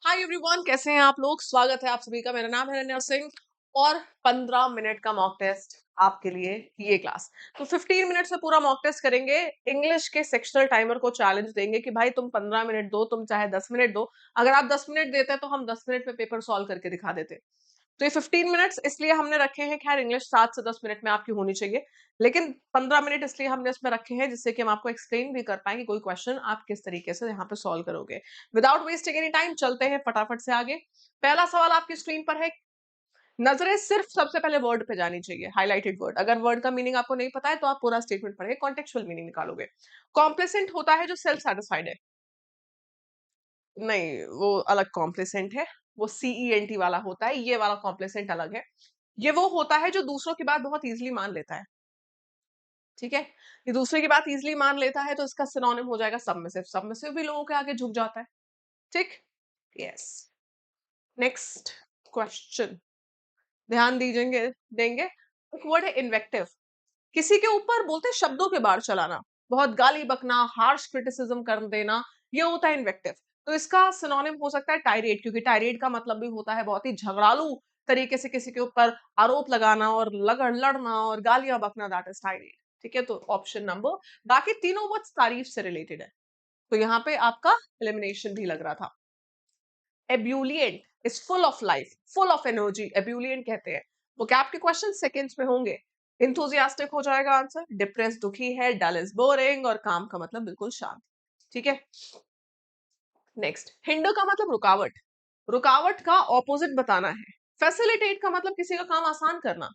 Hi everyone, कैसे हैं आप लोग। स्वागत है आप सभी का। मेरा नाम है अनन्या सिंह और 15 मिनट का मॉक टेस्ट आपके लिए ये क्लास। तो 15 मिनट से पूरा मॉक टेस्ट करेंगे। इंग्लिश के सेक्शनल टाइमर को चैलेंज देंगे कि भाई तुम 15 मिनट दो, तुम चाहे 10 मिनट दो। अगर आप 10 मिनट देते हैं तो हम 10 मिनट में पेपर सॉल्व करके दिखा देते। तो ये 15 मिनट्स इसलिए हमने रखे हैं, खैर इंग्लिश 7 से 10 मिनट में आपकी होनी चाहिए, लेकिन 15 मिनट इसलिए हमने इसमें रखे हैं जिससे कि हम आपको एक्सप्लेन भी कर पाए कि कोई क्वेश्चन आप किस तरीके से यहाँ पे सॉल्व करोगे। विदाउट वेस्टिंग एनी टाइम चलते हैं फटाफट से आगे। पहला सवाल आपकी स्क्रीन पर है। नजरें सिर्फ सबसे पहले वर्ड पे जानी चाहिए, हाईलाइटेड वर्ड। अगर वर्ड का मीनिंग आपको नहीं पता है तो आप पूरा स्टेटमेंट पढ़े, कॉन्टेक्चुअल मीनिंग निकालोगे। कॉम्प्लेसेंट होता है जो सेल्फ सेटिस्फाइड है। नहीं, वो अलग कॉम्प्लेसेंट है। वो CENT वाला होता है, ये वाला कॉम्प्लेसेंट अलग है। ये वो होता है जो दूसरों की बात बहुत इजीली मान लेता है। ठीक है, ये दूसरे की बात इजीली मान लेता है तो इसका सिनोनिम हो जाएगा सबमिसिव। सबमिसिव भी लोगों के आगे झुक जाता है। ठीक। यस। नेक्स्ट क्वेश्चन, ध्यान दीजिएंगे देंगे। एक वर्ड है इन्वेक्टिव। किसी के ऊपर बोलते हैं शब्दों के बाढ़ चलाना, बहुत गाली बकना, हार्श क्रिटिसिज्म कर देना, ये होता है इन्वेक्टिव। तो इसका सिनोनिम हो सकता है टायरेट, क्योंकि टायरेट का मतलब भी होता है बहुत ही झगड़ालू तरीके से किसी के ऊपर आरोप लगाना और लड़ना और गालियां बकना, दैट इज टायरेट। ठीक है, तो ऑप्शन नंबर। बाकी तीनों वर्ड्स तारीफ से रिलेटेड है, तो यहाँ पे आपका एलिमिनेशन भी लग रहा था। Ebullient is full of life, full of energy, ebullient कहते हैं। वो क्या आपके क्वेश्चन सेकंड्स में होंगे। इंथुजियास्टिक हो जाएगा आंसर, डिप्रेस दुखी है, डल इज बोरिंग, और काम का मतलब बिल्कुल शांत। ठीक है। नेक्स्ट, हिंडर का मतलब रुकावट। रुकावट का ऑपोजिट बताना है। फैसिलिटेट का मतलब किसी का काम आसान करना।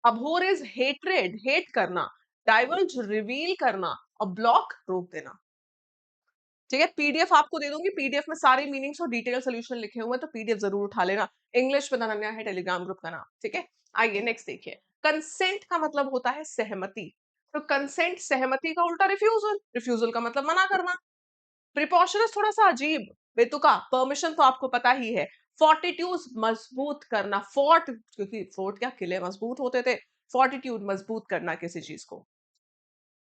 अबोर इज हेट्रेड, हेट करना। डाइवर्ज रिवील करना, और ब्लॉक रोक देना। ठीक है, पीडीएफ आपको दे दूंगी, पीडीएफ में सारे मीनिंग्स और डिटेल सोल्यूशन लिखे हुए हैं, तो पीडीएफ जरूर उठा लेना। इंग्लिश में अनन्या है टेलीग्राम ग्रुप का नाम। ठीक है, आइए नेक्स्ट देखिए। कंसेंट का मतलब होता है सहमति। तो कंसेंट सहमति का उल्टा रिफ्यूजल। रिफ्यूजल का मतलब मना करना। प्रिपॉशनस थोड़ा सा अजीब, बेतुका। परमिशन तो आपको पता ही है। फोर्टिट्यूड मजबूत करना, फोर्ट, क्योंकि फोर्ट क्या, किले मजबूत होते थे। फोर्टिट्यूड मजबूत करना किसी चीज को।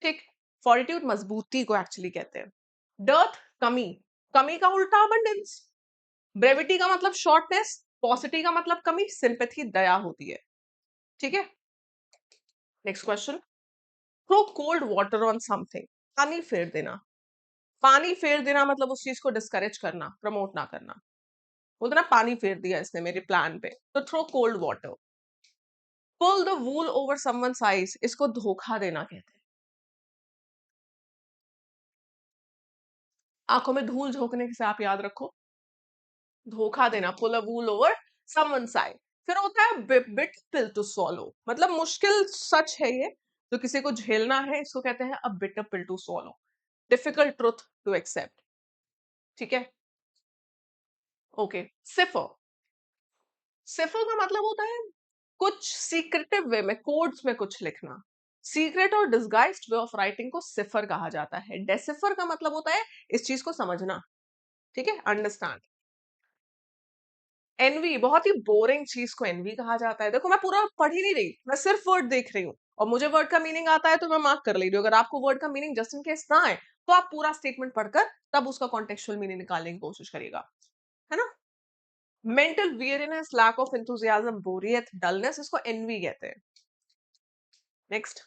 ठीक। फोर्टिट्यूड मजबूती को एक्चुअली कहते हैं। डर्थ कमी, कमी का उल्टा अबंडेंस। ब्रेविटी का मतलब शॉर्टनेस, पॉसिटी का मतलब कमी, सिंपैथी दया होती है। ठीक है। Next question, throw cold water on something, पानी फेर देना। पानी फेर देना मतलब उस चीज को डिस्करेज करना, प्रमोट ना करना। बोलते ना पानी फेर दिया इसने मेरे प्लान पे, तो throw cold water. Pull the wool over someone's eyes, इसको धोखा देना कहते हैं। आंखों में धूल झोंकने से आप याद रखो, धोखा देना, पुल अ वूल ओवर समवन्स आई। फिर होता है बिट पिल टू स्वॉलो, मतलब मुश्किल सच है ये, जो किसी को झेलना है, इसको कहते हैं a bitter pill to swallow. Difficult truth to accept. ठीक है। ओके। सिफर, सिफर का मतलब होता है कुछ सीक्रेटिव वे में, कोड्स में कुछ लिखना। सीक्रेट और डिस्गाइज्ड वे ऑफ राइटिंग को सिफर कहा जाता है। डेसिफर का मतलब होता है इस चीज को समझना। ठीक है, अंडरस्टैंड। एनवी, बहुत ही बोरिंग चीज को एनवी कहा जाता है। देखो मैं पूरा पढ़ ही नहीं रही, मैं सिर्फ वर्ड देख रही हूँ, और मुझे वर्ड का मीनिंग आता है तो मैं मार्क कर ले रही हूँ। अगर आपको वर्ड का मीनिंग जस्ट इन केस ना आए तो आप पूरा स्टेटमेंट पढ़कर तब उसका कॉन्टेक्चुअल मीनिंग निकालने की कोशिश करिएगा, है ना। Mental weariness, lack of enthusiasm, बोरियत, डलनेस, इसको एनवी कहते हैं। नेक्स्ट,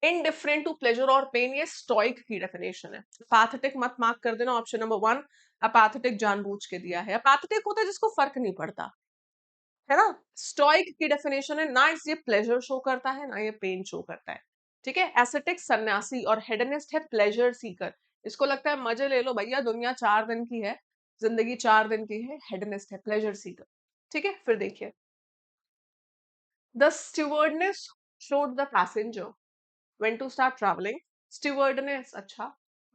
इनडिफरेंट टू प्लेजर और पेन, ये स्टोइक की डेफिनेशन है। पैथेटिक मत मार्क कर देना, ऑप्शन नंबर 1। अपैथेटिक जानबूझ के दिया है। अपैथेटिक होता है जिसको फर्क नहीं पड़ता, है ना। स्टोइक की डेफिनेशन है, ना ये प्लेजर शो करता है ना ये पेन शो करता है। ठीक है। एसेटिक सन्यासी, और हेडनिस्ट है प्लेजर सीकर। इसको लगता है मजे ले लो भैया, दुनिया 4 दिन की है, जिंदगी 4 दिन की है। हेडनिस्ट है प्लेजर सीकर। ठीक है, फिर देखिए। The stewardess showed the passenger when to start traveling. Stewardess, अच्छा।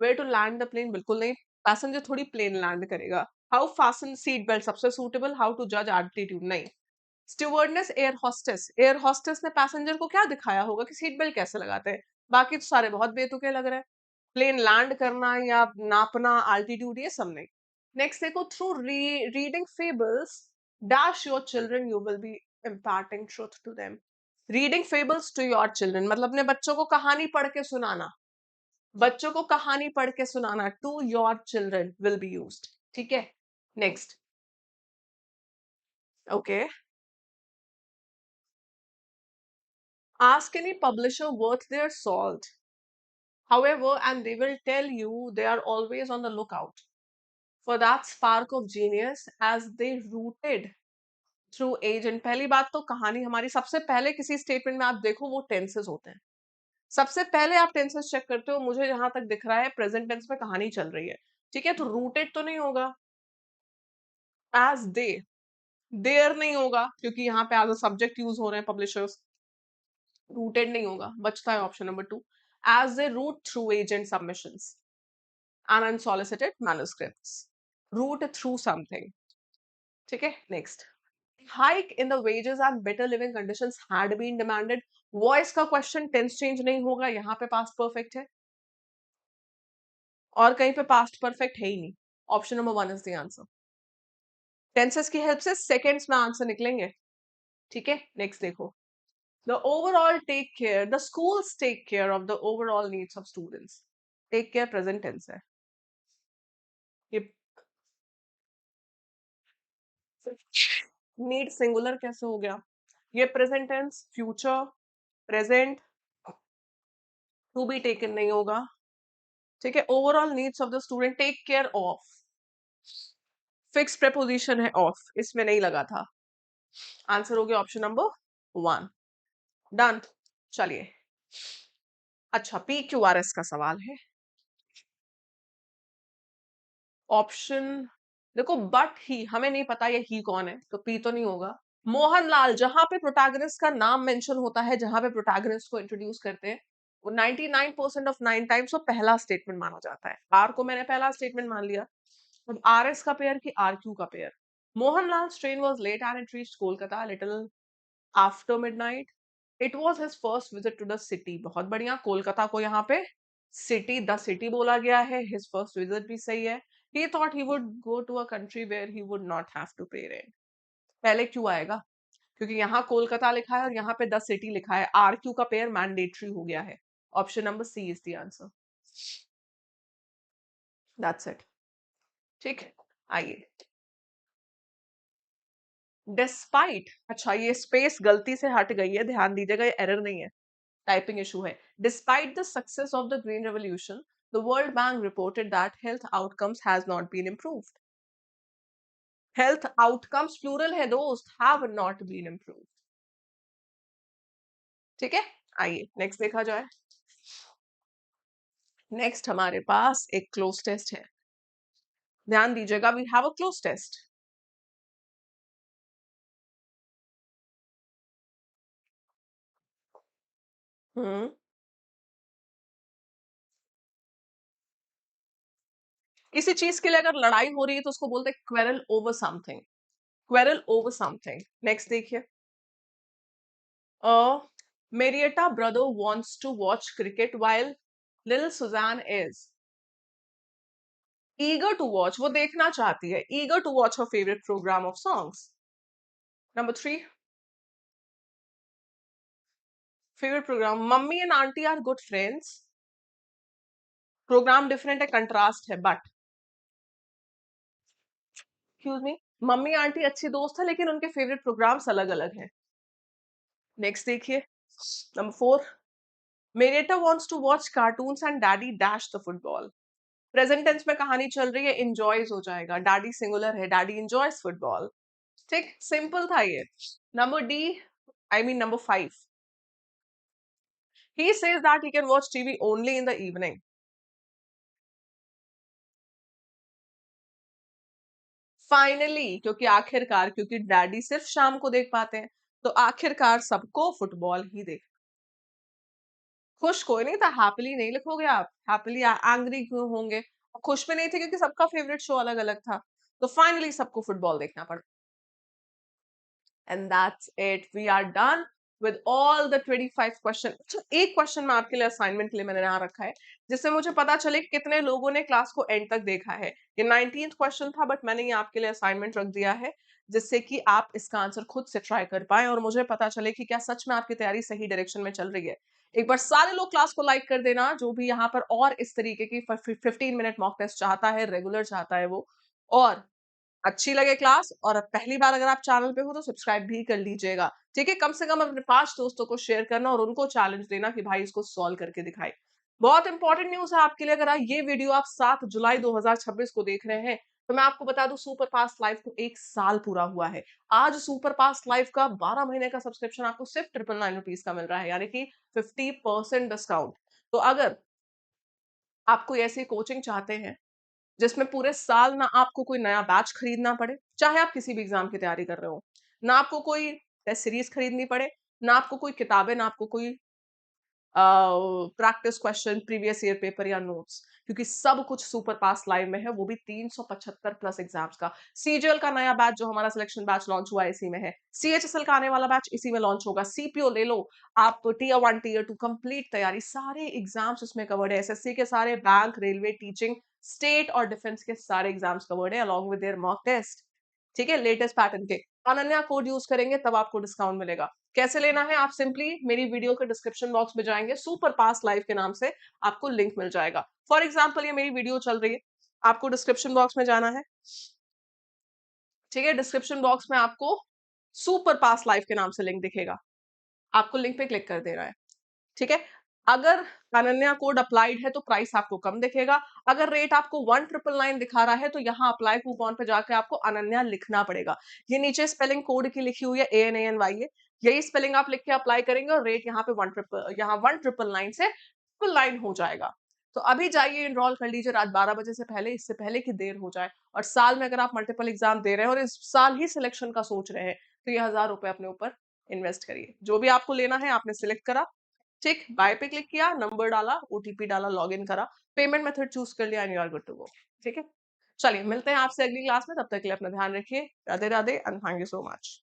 Where to land the plane, बिल्कुल नहीं। पैसेंजर थोड़ी प्लेन लैंड करेगा। हाउ फासन सीट बेल्ट, सबसे सूटेबल। हाउ टू जज एल्टीट्यूड, नहीं। Stewardess air hostess, air hostess ने passenger को क्या दिखाया होगा कि सीट बेल्ट कैसे लगाते हैं। बाकी तो सारे बहुत बेतुके लग रहे हैं। प्लेन लैंड करना या नापना अल्टीट्यूड, ये सब नहीं। नेक्स्ट देखो, through reading fables dash your children you will be imparting truth to them. Reading fables to your children मतलब अपने बच्चों को कहानी पढ़ के सुनाना। बच्चों को कहानी पढ़ के सुनाना, to your children will be used. ठीक है। Next, okay, ask any publisher worth their salt. However, and they will tell you they are always on the lookout for that spark of genius as they rooted through agent. पहली बात तो कहानी हमारी सबसे पहले किसी स्टेटमेंट में आप देखो वो टेंसेस होते हैं। सबसे पहले आप टेंसेस चेक करते हो, मुझे जहां तक दिख रहा है प्रेजेंट टेंस में कहानी चल रही है, ठीक है, तो रूटेड तो नहीं होगा, एज दे, देयर नहीं होगा क्योंकि यहाँ पे एज अ सब्जेक्ट यूज हो रहे हैं पब्लिशर्स, रूटेड नहीं होगा, बचता है option number 2, as they route through agent submissions and unsolicited manuscripts, route through something, ठीक है। Next, hike in the wages and better living conditions had been demanded। Voice का क्वेश्चन टेंस चेंज नहीं होगा, यहाँ पे पास्ट परफेक्ट है और कहीं पे पास्ट परफेक्ट है ही नहीं। Option number 1 is the answer. Tenses की हेल्प से सेकेंड्स में आंसर निकलेंगे, ठीक है। नेक्स्ट देखो, the overall take care, the schools take care of the overall needs of students. Take care present tense है, ये नीड सिंगुलर कैसे हो गया, ये present tense, future, present, to be taken नहीं होगा, ठीक है। Overall needs of the student, take care of, fix preposition है ऑफ, इसमें नहीं लगा था। आंसर हो गया ऑप्शन नंबर 1। डन। चलिए, अच्छा पी क्यू आर एस का सवाल है। ऑप्शन देखो, बट ही, हमें नहीं पता ये ही कौन है, तो पी तो नहीं होगा। मोहनलाल, जहां पे प्रोटैगनिस्ट का नाम मेंशन होता है, जहां पे प्रोटैगनिस्ट को इंट्रोड्यूस करते हैं, वो 99% ऑफ 9 टाइम्स वो पहला स्टेटमेंट माना जाता है। आर को मैंने पहला स्टेटमेंट मान लिया, अब आर एस का पेयर की आर क्यू का pair. Mohanlal train was late and it reached Kolkata little after midnight. It was his first visit to the city. बहुत बढ़िया, कोलकाता को यहाँ पे सिटी, द सिटी बोला गया है। हिज फर्स्ट विजिट भी सही है। He thought he would go to a country where he would not have to pay rent. पहले क्यों आएगा, क्योंकि यहाँ कोलकाता लिखा है और यहाँ पे द सिटी लिखा है, आर क्यू का पेयर मैंडेटरी हो गया है। Option number C is the answer. That's it, ठीक है। आइए, डिस्पाइट, अच्छा ये स्पेस गलती से हट गई है, ध्यान दीजिएगा, ये एरर नहीं है, टाइपिंग इशू है। Despite the success of the green revolution, the world bank reported that health outcomes has not been improved. Health outcomes plural है दोस्त, हैव नॉट बीन इम्प्रूव्ड, ठीक है। आइए नेक्स्ट देखा जाए। नेक्स्ट हमारे पास एक क्लोज टेस्ट है, ध्यान दीजिएगा, we have a close test. Hmm, किसी चीज के लिए अगर लड़ाई हो रही है तो उसको बोलते हैं quarrel over something, quarrel over something. Next देखिए, Marietta brother wants to watch cricket while little Suzanne is eager to watch, वो देखना चाहती है, eager to watch her favorite program of songs. Number 3, favorite program, mummy and auntie are good friends, program different है, contrast है, but excuse me, mummy aunty अच्छी दोस्त है लेकिन उनके फेवरेट प्रोग्राम्स अलग अलग हैं। नेक्स्ट देखिए, number 4, Marietta wants to watch cartoons and daddy dash the football। Present tense में कहानी चल रही है, एंजॉयज हो जाएगा, डैडी सिंगुलर है, डैडी एंजॉयज फुटबॉल, ठीक, सिंपल था ये। Number D, I mean number 5, he says that he can watch TV only in the evening। Finally, क्योंकि आखिरकार, क्योंकि डैडी सिर्फ शाम को देख पाते हैं, तो आखिरकार सबको फुटबॉल ही देख। खुश कोई नहीं था, हैप्पीली नहीं लिखोगे आप, हैप्पीली एंग्री क्यों होंगे। खुश में नहीं थे क्योंकि सबका फेवरेट शो अलग अलग था, तो फाइनली सबको फुटबॉल देखना पड़ा। And that's it. We are done with all the 25 question. अच्छा, एक क्वेश्चन मैं आपके लिए असाइनमेंट के लिए मैंने यहाँ रखा है, जिससे मुझे पता चले कि कितने लोगों ने क्लास को एंड तक देखा है। ये 19th क्वेश्चन था, बट मैंने ये आपके लिए असाइनमेंट रख दिया है, जिससे कि आप इसका आंसर खुद से ट्राई कर पाए और मुझे पता चले कि क्या सच में आपकी तैयारी सही डायरेक्शन में चल रही है। एक बार सारे लोग क्लास को लाइक कर देना, जो भी यहाँ पर और इस तरीके की 15 मिनट मॉक टेस्ट चाहता है, रेगुलर चाहता है वो। और अच्छी लगे क्लास और पहली बार अगर आप चैनल पे हो तो सब्सक्राइब भी कर लीजिएगा, ठीक है? कम से कम अपने 5 दोस्तों को शेयर करना और उनको चैलेंज देना कि भाई इसको सॉल्व करके दिखाए। बहुत इंपॉर्टेंट न्यूज़ है आपके लिए, अगर ये वीडियो आप 7 जुलाई 2026 को देख रहे हैं, तो मैं आपको बता दूं सुपर फास्ट लाइफ को 1 साल पूरा हुआ है। आज सुपर फास्ट लाइफ का 12 महीने का सब्सक्रिप्शन आपको सिर्फ 999 रुपीस का मिल रहा है, यानी कि 50% डिस्काउंट। तो अगर आप कोई ऐसी कोचिंग चाहते हैं जिसमें पूरे साल ना आपको कोई नया बैच खरीदना पड़े, चाहे आप किसी भी एग्जाम की तैयारी कर रहे हो, ना आपको कोई टेस्ट सीरीज खरीदनी पड़े, ना आपको कोई किताबें, ना आपको कोई practice question, previous year paper या नोट्स, क्योंकि सब कुछ सुपर पास लाइव में है, वो भी 375 प्लस एग्जाम्स का। सीजीएल का नया बैच जो हमारा सिलेक्शन बैच लॉन्च हुआ है इसी में है। सीएचएसएल का आने वाला बैच इसी में लॉन्च होगा। सीपीओ ले लो आप, टीयर 1 टीयर 2 कंप्लीट तैयारी, सारे एग्जाम्स उसमें कवर्ड है। एसएससी के सारे, बैंक, रेलवे, टीचिंग, स्टेट और डिफेंस के सारे एग्जाम्स कवर्ड है along with their mock test, ठीक है, लेटेस्ट पैटर्न के। अनन्या कोड यूज करेंगे तब आपको डिस्काउंट मिलेगा। कैसे लेना है, आप सिंपली मेरी वीडियो के डिस्क्रिप्शन बॉक्स में जाएंगे, सुपर पास लाइव के नाम से आपको लिंक मिल जाएगा। फॉर एग्जाम्पल ये मेरी वीडियो चल रही है, आपको डिस्क्रिप्शन बॉक्स में जाना है, ठीक है? डिस्क्रिप्शन बॉक्स में आपको सुपर पास लाइव के नाम से लिंक दिखेगा, आपको लिंक पे क्लिक कर देना है, ठीक है? अगर अनन्या कोड अप्लाइड है तो प्राइस आपको कम दिखेगा। अगर रेट आपको 1999 दिखा रहा है तो यहाँ अप्लाई कूपन पे जाके आपको अनन्या लिखना पड़ेगा। ये नीचे स्पेलिंग कोड की लिखी हुई है ANANY, यही स्पेलिंग आप लिख के अप्लाई करेंगे और रेट यहाँ पे 1999 से 999 हो जाएगा। तो अभी जाइए एनरोल कर लीजिए रात 12 बजे से पहले, इससे पहले कि देर हो जाए। और साल में अगर आप मल्टीपल एग्जाम दे रहे हैं और इस साल ही सिलेक्शन का सोच रहे हैं, तो ये 1000 रुपए अपने ऊपर इन्वेस्ट करिए। जो भी आपको लेना है आपने सिलेक्ट करा, ठीक, बाय पे क्लिक किया, नंबर डाला, ओटीपी डाला, लॉगिन करा, पेमेंट मेथड चूज कर लिया and you are good to go, ठीक है? चलिए मिलते हैं आपसे अगली क्लास में, तब तक के लिए अपना ध्यान रखिए। Radhe Radhe and thank you so much.